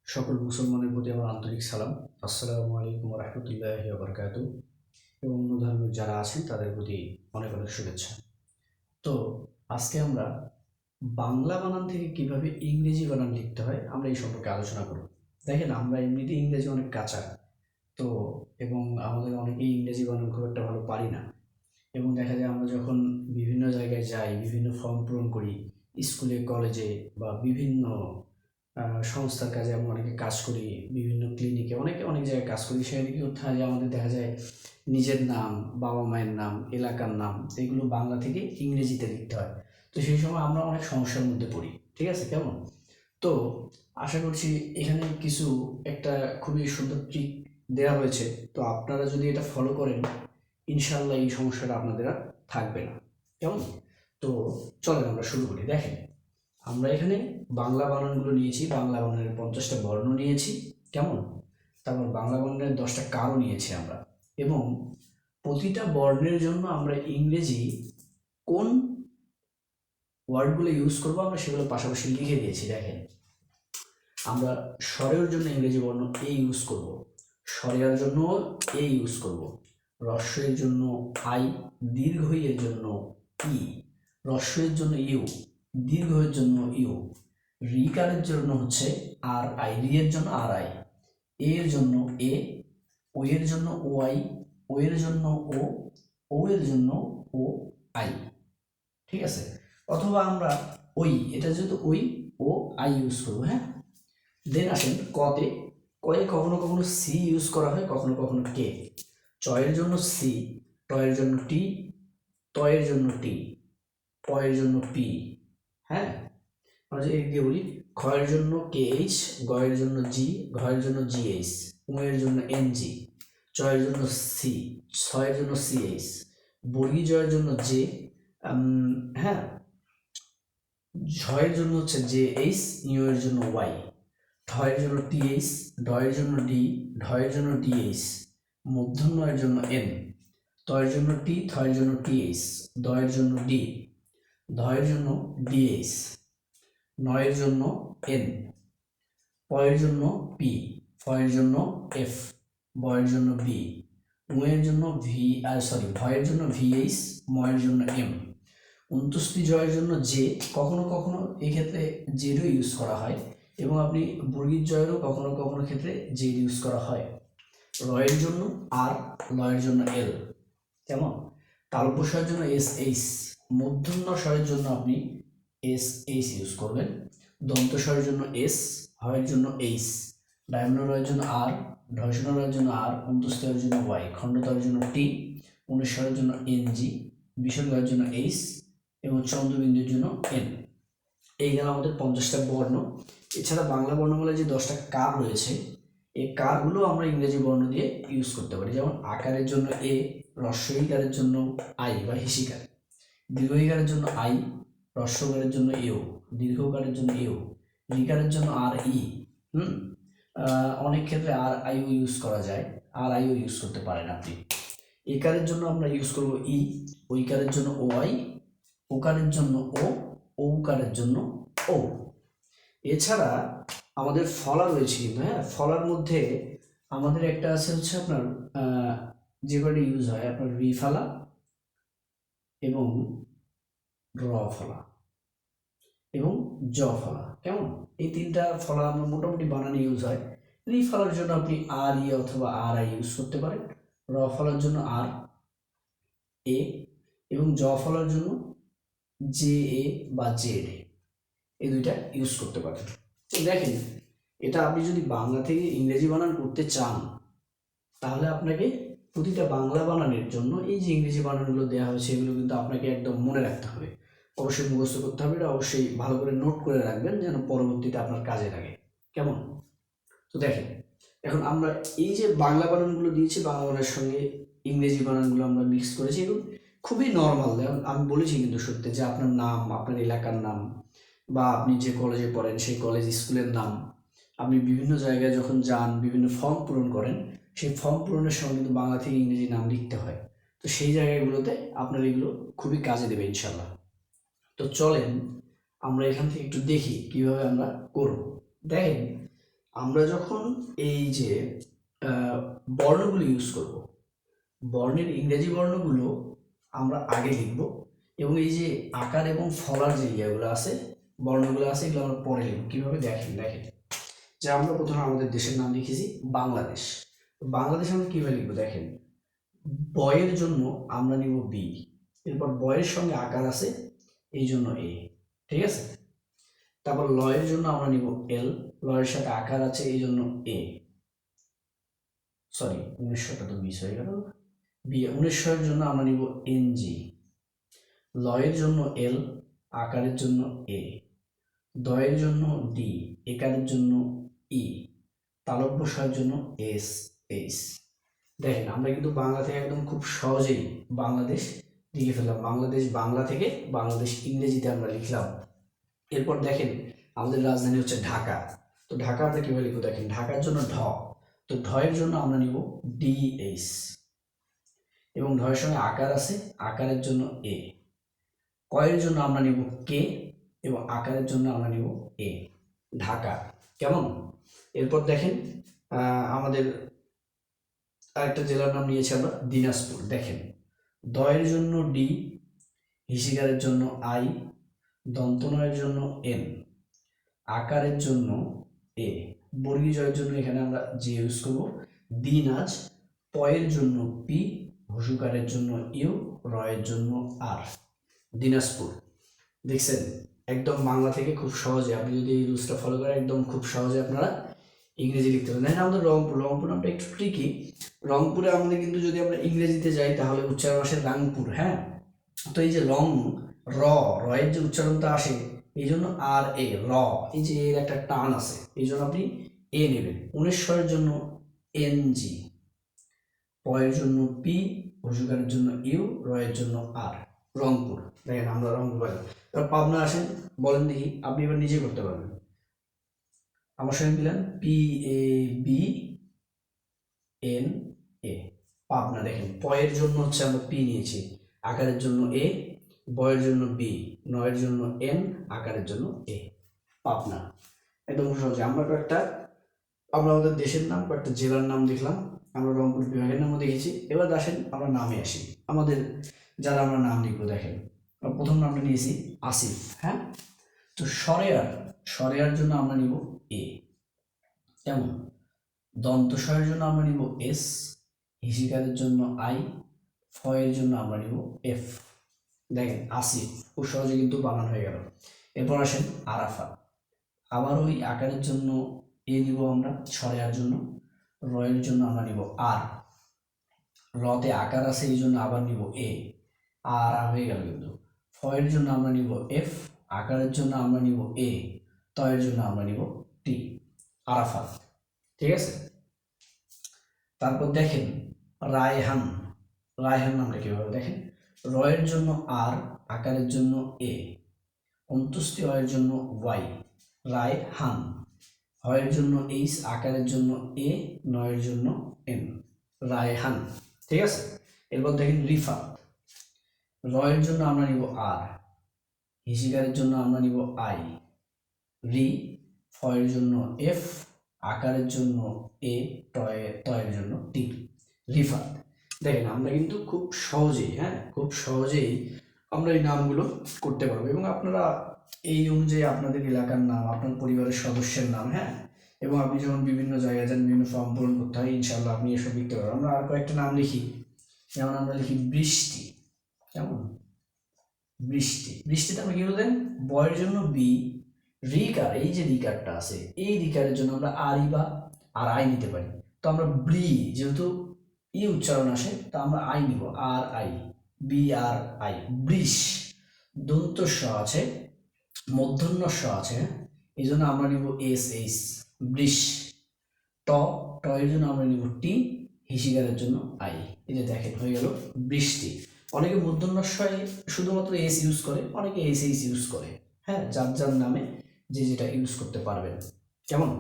সকল মুসলমানের প্রতি আমার আন্তরিক সালাম। আসসালামু আলাইকুম রহমতুল্লাহি ওয়া বারাকাতুহু। এবং অন্য ধর্মের যারা আছেন তাদের প্রতি অনেক অনেক শুভেচ্ছা। তো আজকে আমরা বাংলা বানান থেকে কিভাবে ইংরেজি বানান লিখতে হয় আমরা এই সম্পর্কে আলোচনা করব। দেখেন, আমরা এমনিতে ইংরেজি অনেক কাঁচা, তো এবং আমাদের অনেকেই ইংরেজি বানান খুব একটা ভালো পারি না। এবং দেখা যায় আমরা যখন বিভিন্ন জায়গায় যাই, বিভিন্ন ফর্ম পূরণ করি, স্কুলে কলেজে বা বিভিন্ন সংস্থার কাজে আমরা অনেকে কাজ করি, বিভিন্ন ক্লিনিকে অনেকে অনেক জায়গায় কাজ করি। সেখানে কি করতে হয় যে আমাদের দেখা যায় নিজের নাম, বাবা মায়ের নাম, এলাকার নাম এগুলো বাংলা থেকে ইংরেজিতে লিখতে হয়। তো সেই সময় আমরা অনেক সমস্যার মধ্যে পড়ি। ঠিক আছে, কেমন? তো আশা করছি এখানে কিছু একটা খুবই সুন্দর ট্রিক দেওয়া হয়েছে। তো আপনারা যদি এটা ফলো করেন, ইনশাল্লাহ এই সমস্যাটা আপনাদের আর থাকবে না। কেমন? তো চলেন আমরা শুরু করি। দেখেন, আমরা এখানে বাংলা বানানগুলো নিয়েছি, বাংলা বানানের 50টা বর্ণ নিয়েছি। কেমন? তারপর বাংলা বানানের 10টা কারও নিয়েছি আমরা। এবং প্রতিটা বর্ণের জন্য আমরা ইংরেজি কোন ওয়ার্ডগুলো ইউজ করবো আমরা সেগুলো পাশাপাশি লিখে দিয়েছি। দেখেন, আমরা স্বরের জন্য ইংরেজি বর্ণ এ ইউজ করব, স্বরের জন্য এ ইউজ করব, হ্রস্বের জন্য আই, দীর্ঘ এর জন্য ই, হ্রস্বের জন্য ইউ, দীর্ঘ এর জন্য ইউ, রিকারের জন্য হচ্ছে আর আই, রি এর জন্য আর আই, এর জন্য এ, ও এর জন্য ও আই, ও এর জন্য ও এর জন্য ও আই। ঠিক আছে? অথবা আমরা ওই, এটা যেহেতু ওই, ও আই ইউজ করবো। হ্যাঁ, দেন আসেন কতে। কয়ে কখনো কখনো সি ইউজ করা হয়, কখনো কখনো কে। চয়ের জন্য সি, টয়ের জন্য টি, তয়ের জন্য টি, পয়ের জন্য পি। হ্যাঁ, আমরা যদি এদিকে বলি, খয়ের জন্য কে এইচ, গয়ের জন্য জি, ঘয়ের জন্য জি এইচ, উয়ের জন্য এন জি, চয়ের জন্য সি, ছয়ের জন্য সি এইচ, বর্গী জয়ের জন্য জে। হ্যাঁ, ঝয়ের জন্য হচ্ছে জে এইচ, ইউয়ের জন্য ওয়াই, ঠয়ের জন্য টিএইচ, ডয়ের জন্য ডি, ঢয়ের জন্য ডিএইচ, মূর্ধন্যয়ের জন্য এন, তয়ের জন্য টি, থয়ের জন্য টিএইচ, দয়ের জন্য ডি, ধয়ের জন্য ডিএইচ, নয়ের জন্য এন, পয়ের জন্য পি, ফয়ের জন্য এফ, বয়ের জন্য বি, উয়ের জন্য ভয়ের জন্য ভিএইচ, ময়ের জন্য এম, অন্ত্যেষ্টি জয়ের জন্য জে। কখনো কখনো এক্ষেত্রে জেডও ইউজ করা হয়, এবং আপনি বর্গীর জয়েরও কখনো কখনো ক্ষেত্রে জেড ইউজ করা হয়। রয়ের জন্য আর, লয়ের জন্য এল। কেমন? তালব্য স্বরের জন্য এস এইচ, মূর্ধন্য স্বরের জন্য আপনি এস এইচ ইউজ করবেন। দন্ত স্বরের জন্য এস, হয়ের জন্য এইচ, ডায়মন্ড রয়ের জন্য আর, ঢয়সন রয়ের জন্য আর, অন্তঃস্থের জন্য ওয়াই, খণ্ডতরের জন্য টি, অনুস্বরের জন্য এন জি, বিসর্গের জন্য এইচ এবং চন্দ্রবিন্দুর জন্য এন। এই গেল আমাদের 50টা বর্ণ। এছাড়া বাংলা বর্ণমালায় যে 10টা কার রয়েছে, এই কারগুলো আমরা ইংরেজি বর্ণ দিয়ে ইউজ করতে পারি। যেমন আকারের জন্য এ, হ্রস্বইকারের জন্য আই বা হিসিকার, দীর্ঘইকারের জন্য আই, হ্রস্বকারের জন্য এও, দীর্ঘকারের জন্য এও, রিকারের জন্য আর ই। অনেক ক্ষেত্রে আর আইও ইউজ করা যায়, আর আইও ইউজ করতে পারেন আপনি। একারের জন্য আমরা ইউজ করব ই, ওইকারের জন্য ও আই, ওকারের জন্য ও, ঔকারের জন্য ও। এছাড়া আমাদের ফলা রয়েছে কিন্তু। হ্যাঁ, ফলার মধ্যে আমাদের একটা আছে হচ্ছে আপনার যে কয়টা ইউজ হয়, আপনার রি ফলা এবং র ফলা এবং জ ফলা। কেমন? এই তিনটা ফলা আমরা মোটামুটি বানানে ইউজ হয়। রি ফলার জন্য আপনি আর ই অথবা আর আই ইউজ করতে পারেন, র ফলার জন্য আর এ, এবং জ ফলার জন্য জে এ বা জেড এ, এই দুইটা ইউজ করতে পারেন। তো দেখেন, এটা আপনি যদি বাংলা থেকে ইংরেজি বানান করতে চান, তাহলে আপনাকে প্রতিটা বাংলা বানানের জন্য এই যে ইংরেজি বানানগুলো দেওয়া হয়েছে এগুলো কিন্তু আপনাকে একদম মনে রাখতে হবে, অবশ্যই মুখস্থ করতে হবে। এটা অবশ্যই ভালো করে নোট করে রাখবেন যেন পরবর্তীতে আপনার কাজে লাগে। কেমন? তো দেখেন, এখন আমরা এই যে বাংলা বানানগুলো দিয়েছি, বাংলা বানানের সঙ্গে ইংরেজি বানানগুলো আমরা মিক্স করেছি, এগুলো খুবই নর্মাল। আমি বলেছি কিন্তু সত্যি যে আপনার নাম, আপনার এলাকার নাম, বা আপনি যে কলেজে পড়েন সেই কলেজ স্কুলের নাম, আপনি বিভিন্ন জায়গায় যখন যান, বিভিন্ন ফর্ম পূরণ করেন, সেই ফর্ম পূরণের সময় কিন্তু বাংলা থেকে ইংরেজি নাম লিখতে হয়। তো সেই জায়গাগুলোতে আপনার এগুলো খুবই কাজে দেবে ইনশাল্লাহ। তো চলেন আমরা এখান থেকে একটু দেখি কিভাবে আমরা করব। দেখেন, আমরা যখন এই যে বর্ণগুলো ইউজ করব, বর্ণের ইংরেজি বর্ণগুলো আমরা আগে লিখব, এবং এই যে আকার এবং ফলার যে ইয়েগুলো আছে, বর্ণগুলো আছে, এগুলো আমরা পরে লিখব। কীভাবে দেখেন দেখেন, যে আমরা প্রথমে আমাদের দেশের নাম লিখেছি বাংলাদেশ। বাংলাদেশ আমরা কীভাবে লিখবো দেখেন, বয়ের জন্য আমরা নিব বি, এরপর বয়ের সঙ্গে আকার আছে এই জন্য এ, ঠিক আছে। তারপর লয়ের জন্য আমরা নিব এল, লয়ের সাথে আকার আছে এই জন্য এ, সরি 1900টা তো মিস হয়ে গেল, বি 1900 এর জন্য আমরা নিব এন জি, লয়ের জন্য এল, আকারের জন্য এ, দয়ের জন্য ডি, একারের জন্য ই, তালব্য স্বরের জন্য এস এইচ। দেখেন আমরা কিন্তু বাংলা থেকে একদম খুব সহজেই বাংলাদেশ লিখে ফেললাম, বাংলাদেশ বাংলা থেকে বাংলাদেশ ইংরেজিতে আমরা লিখলাম। এরপর দেখেন আমাদের রাজধানী হচ্ছে ঢাকা, তো ঢাকা আমরা কীভাবে লিখবো দেখেন, ঢাকার জন্য ঢ, তো ঢয়ের জন্য আমরা নিব ডিএইচ, এবং ঢয়ের সঙ্গে আকার আছে, আকারের জন্য এ, কয়ের জন্য আমরা নিব কে, এবং আকারের জন্য আমরা নিব এ, ঢাকা। কেমন? এরপর দেখেন আমাদের আরেকটা জেলার নাম নিয়েছি আমরা দিনাজপুর। দেখেন দয়ের জন্য ডি, হিসিকারের জন্য আই, দন্তনয়ের জন্য এন, আকারের জন্য এ, বর্গী জয়ের জন্য এখানে আমরা যে ইউজ করব দিনাজ, পয়ের জন্য পি, হসুকারের জন্য ইউ, রয়ের জন্য আর, দিনাজপুর। দেখছেন একদম বাংলা থেকে খুব সহজে, আপনি যদি এই রুলসটা ফলো করেন একদম খুব সহজে আপনারা ইংরেজি লিখতে পারেন। দেখেন আমাদের রংপুর, রংপুর নামটা একটু ট্রিকি, রংপুরে আমাদের কিন্তু যদি আমরা ইংরেজিতে যাই তাহলে উচ্চারণ আসে রাংপুর, হ্যাঁ। তো এই যে রং, র, রয়ের যে উচ্চারণটা আসে এই জন্য আর এ, র, এই যে এর একটা টান আছে এই জন্য আপনি এ নেবেন। 1900 এর জন্য এন জি, পয়ের জন্য পি, হসুকারের জন্য ইউ, রয়ের জন্য আর, রংপুর। দেখেন আমরা রংপুর পাইলাম। এবার পাবনা আসেন, বলেন দেখি, আপনি এবার নিজে করতে পারবেন। আমার সঙ্গে দিলেন P A B N A, Pabna. দেখেন পয়ের জন্য হচ্ছে আমরা পি নিয়েছি, আকারের জন্য এ, বয়ের জন্য বি, নয়ের জন্য এন, আকারের জন্য এ, পাবনা। একদম সহজে আমরা আমাদের দেশের নাম, কয়েকটা জেলার নাম দেখলাম, আমরা রংপুর বিভাগের নামও দেখেছি। এবার আসেন আমরা নামে আসি, আমাদের যারা আমরা নাম লিখবো। দেখেন প্রথম নামটা নিয়েছি আসিফ, হ্যাঁ। তো সরেয়ার, সরেয়ার জন্য আমরা নিব এ, কেমন। দন্ত স্বরের জন্য আমরা নিব এস, হিসিকারের জন্য আই, ফয়ের জন্য আমরা নিব এফ। দেখেন আসিফ খুব সহজে কিন্তু বানান হয়ে গেল। এরপর আসেন আরাফাত, আবার ওই আকারের জন্য এ নিব আমরা, সরেয়ার জন্য, রয়ের জন্য আমরা নিব আর, রতে আকার আছে এই জন্য আবার নিব এ, আর হয়ে গেল কিন্তু। ফয়ের জন্য আমরা নিব এফ, আকারের জন্য আমরা নিব এ, তয়ের জন্য আমরা নিব টি, আরাফাত, ঠিক আছে। তারপর দেখেন রায়হান, রায়হান নামটা কিভাবে দেখেন, রয়ের জন্য আর, আকারের জন্য এ, অন্ত্যেষ্টি অয়ের জন্য ওয়াই, রায়হান, হয়ের জন্য এইচ, আকারের জন্য এ, নয়ের জন্য এন, রায়হান, ঠিক আছে। এরপর দেখেন রিফাত, রয়ের জন্য আমরা নিব আর, হিসিকারের জন্য আমরা নিব আই, রি, ফয়ের জন্য এফ, আকারের জন্য এ, তয়ের জন্য টি, রিফাত। দেখেন আমরা কিন্তু খুব সহজেই, হ্যাঁ, খুব সহজেই আমরা এই নামগুলো করতে পারবো, এবং আপনারা এই অনুযায়ী আপনাদের এলাকার নাম, আপনার পরিবারের সদস্যের নাম, হ্যাঁ, এবং আপনি যখন বিভিন্ন জায়গায় যান বিভিন্ন ফর্ম পূরণ করতে হয়, ইনশাল্লাহ আপনি এসব লিখতে পারবেন। আমরা আর কয়েকটা নাম লিখি, যেমন আমরা লিখি বৃষ্টি, কেমন, বৃষ্টি। বৃষ্টিতে আমরা কি বলতেন, বয়ের জন্য বি, রিকার, এই যে রিকারটা আছে এই রিকারের জন্য আমরা আর ই বা আর আই নিতে পারি। তো আমরা ব্রি, যেহেতু ই উচ্চারণ আসে তা আমরা আই নিব, আর আই, বি আর আই, বৃষ। দন্ত স আছে, মূর্ধন্য স আছে, এই জন্য আমরা নিব এস এইচ, বৃষ। ট, ট এর জন্য আমরা নিব টি, হিসিকারের জন্য আই। এই যে দেখেন হয়ে গেল বৃষ্টি। অনেকে মূর্ধন্যস্বয় শুধুমাত্র এস ইউজ করে, অনেকে এস এইচ ইউজ করে, হ্যাঁ, যার যার নামে যে যেটা ইউজ করতে পারবেন, কেমন।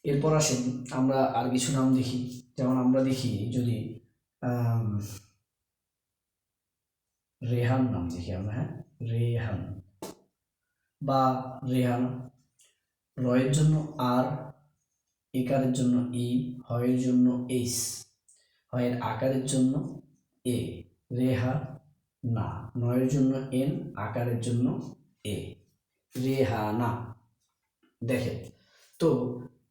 এরপর আসেন আমরা আর কিছু নাম দেখি, যেমন আমরা দেখি যদি রেহান নাম দেখি আমরা, হ্যাঁ, রেহান বা রেহান, রয়ের জন্য আর, একারের জন্য ই, হয়ের জন্য এইস, হয়ের আকারের জন্য এ, রেহা না, নয়ের জন্য এন, আকারের জন্য এ, রেহানা। দেখেন, তো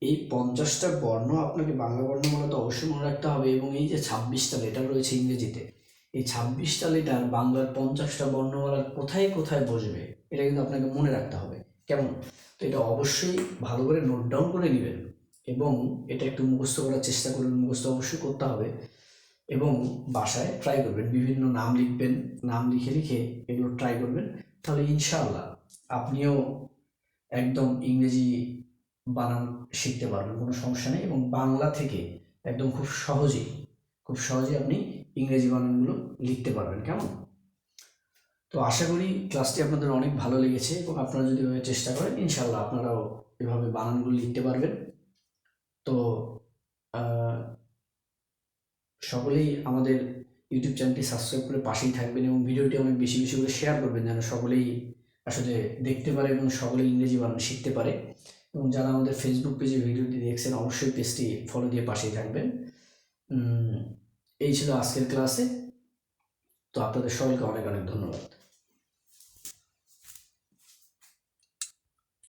এই 50টা বর্ণ আপনাকে বাংলা বর্ণমালা তো অবশ্যই মনে রাখতে হবে, এবং এই যে 26টা লেটার রয়েছে ইংরেজিতে, এই 26টা লেটার বাংলার 50টা বর্ণমালার কোথায় কোথায় বসবে এটা কিন্তু আপনাকে মনে রাখতে হবে। কেমন? তো এটা অবশ্যই ভালো করে নোট ডাউন করে নেবেন, এবং এটা একটু মুখস্থ করার চেষ্টা করবেন, মুখস্থ অবশ্যই করতে হবে, এবং বাসায় ট্রাই করবেন, বিভিন্ন নাম লিখবেন, নাম লিখে লিখে এগুলো ট্রাই করবেন, তাহলে ইনশাআল্লাহ আপনিও একদম ইংরেজি বানান শিখতে পারবেন, কোনো সমস্যা নেই, এবং বাংলা থেকে একদম খুব সহজেই আপনি ইংরেজি বানানগুলো লিখতে পারবেন। কেমন? তো আশা করি ক্লাসটি আপনাদের অনেক ভালো লেগেছে, এবং আপনারা যদি এভাবে চেষ্টা করেন ইনশাআল্লাহ আপনারাও এভাবে বানানগুলো লিখতে পারবেন। তো সকলেই আমাদের ইউটিউব চ্যানেলটি সাবস্ক্রাইব করে পাশেই থাকবেন, এবং ভিডিওটি অনেক বেশি বেশি করে শেয়ার করবেন, যেন সকলেই আসলে দেখতে পারে এবং সকলেই ইংরেজি বানান শিখতে পারে। এবং যারা আমাদের ফেসবুক পেজে ভিডিওটি দেখছেন অবশ্যই পেজটি ফলো দিয়ে পাশেই থাকবেন। এই ছিল আজকের ক্লাসে। তো আপনাদের সকলকে অনেক অনেক ধন্যবাদ।